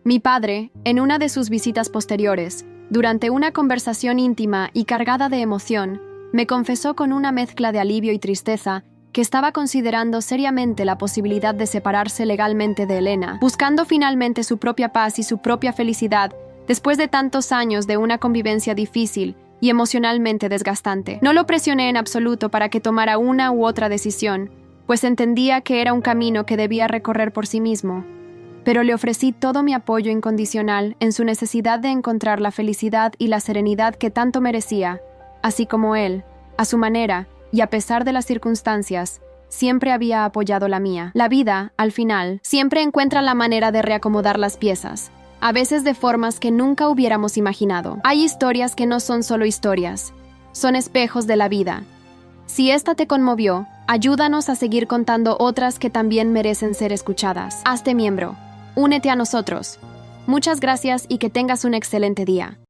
Mi padre, en una de sus visitas posteriores, durante una conversación íntima y cargada de emoción, me confesó con una mezcla de alivio y tristeza que estaba considerando seriamente la posibilidad de separarse legalmente de Elena, buscando finalmente su propia paz y su propia felicidad después de tantos años de una convivencia difícil y emocionalmente desgastante. No lo presioné en absoluto para que tomara una u otra decisión, pues entendía que era un camino que debía recorrer por sí mismo, pero le ofrecí todo mi apoyo incondicional en su necesidad de encontrar la felicidad y la serenidad que tanto merecía, así como él, a su manera, y a pesar de las circunstancias, siempre había apoyado la mía. La vida, al final, siempre encuentra la manera de reacomodar las piezas, a veces de formas que nunca hubiéramos imaginado. Hay historias que no son solo historias, son espejos de la vida. Si esta te conmovió, ayúdanos a seguir contando otras que también merecen ser escuchadas. Hazte miembro. Únete a nosotros. Muchas gracias y que tengas un excelente día.